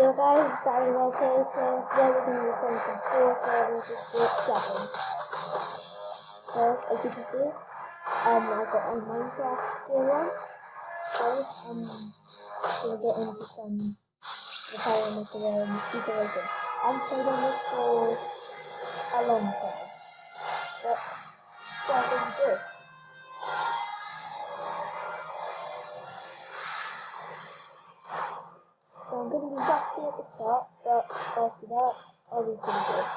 Yo guys, Darren okay, so today we're going to be playing some Forza Motorsports 7. So, as you can see, I got my Minecraft gear on. So, I'm going to get into some repairing the career and super open. I've played on this for a long time, but they're really good. So I'm going to be rusty at the start, but after that, I'll be pretty good.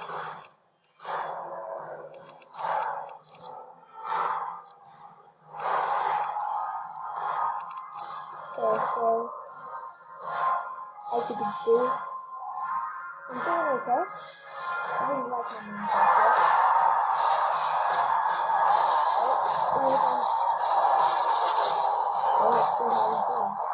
So, as you can see, I'm doing okay. I really like my Minecraft. Let's see how we do.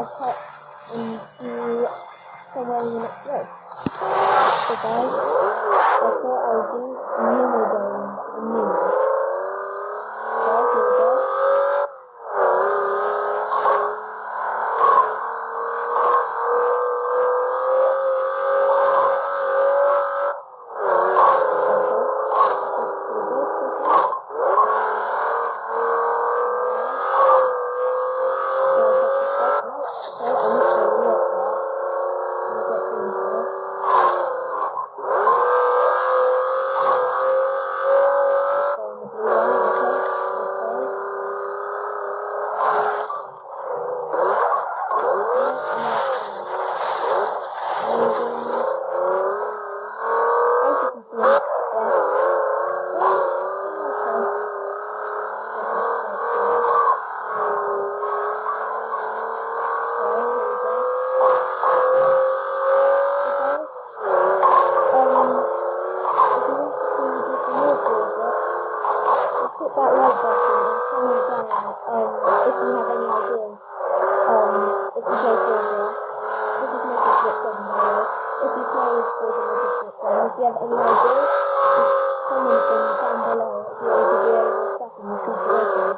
cut and see somewhere in the next race. So guys, I thought I would do some Nemo going to the moon. So here we go. Hit that like button and comment down if you have any ideas if you play Forza. This is Motorsport 7 by the way. If you play Forza Motorsport 7, if you have any ideas, just comment them down below if you want to do any more stuff in the future.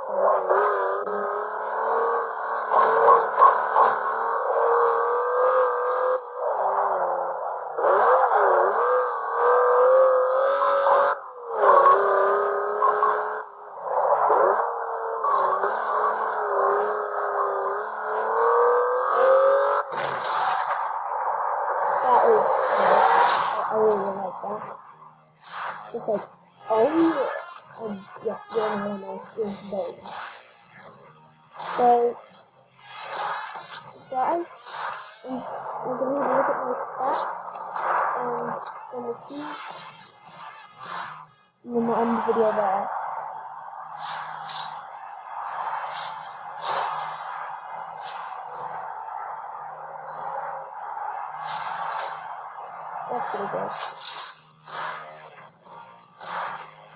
I really like that. Just like, oh yeah, you're not know is very nice. So, guys, we're going to have a look at my stats, and then we'll see, and then we'll end the video there. That's pretty good.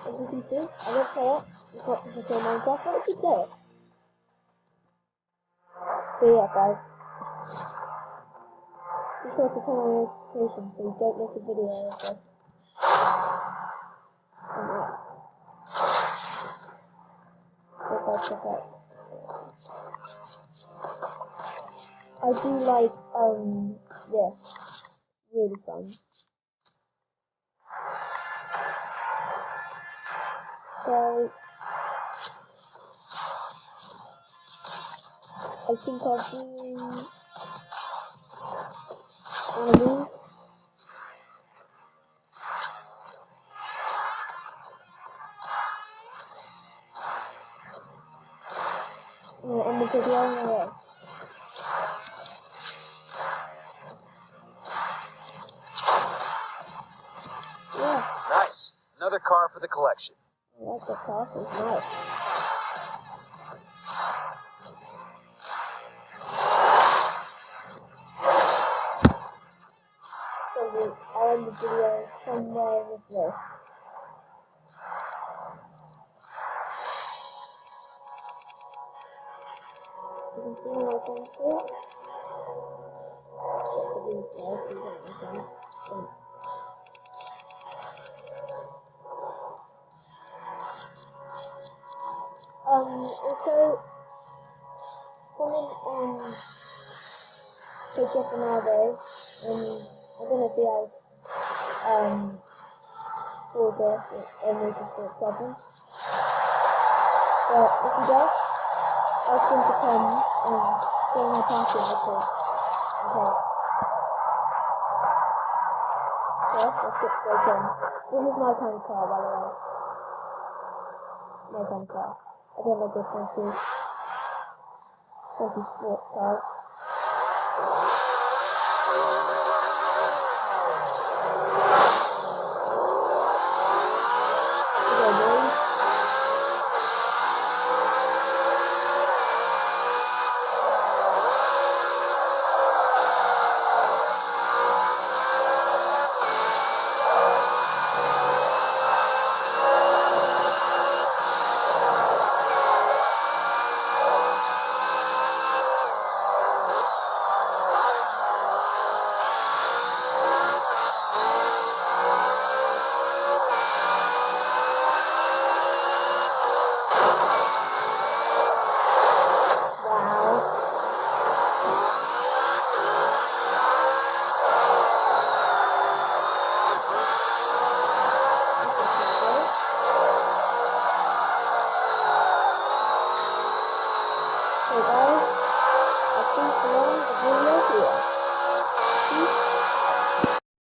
As you can see, I don't play it. It's not just a play Minecraft, but I keep playing it. So yeah, guys. Be sure to turn on notifications so you don't miss a video of this. Alright. If I check out. I do like, this. Really fun. So, I think I'll do these. And end the video on the race. Yeah. Nice. Another car for the collection. I like the car, it's nice. So I'll end the video somewhere with this. You can see my friends here. Except for these guys, these aren't my friends. Also, comment on Jeff Ronaldo, and I don't know if he has Forza and Motorsport 7, but if he does, ask him to come and join my party with us. Okay. So, let's get straight in. This is my kind of car, by the way. My kind of car. I don't like the fancy sports cars.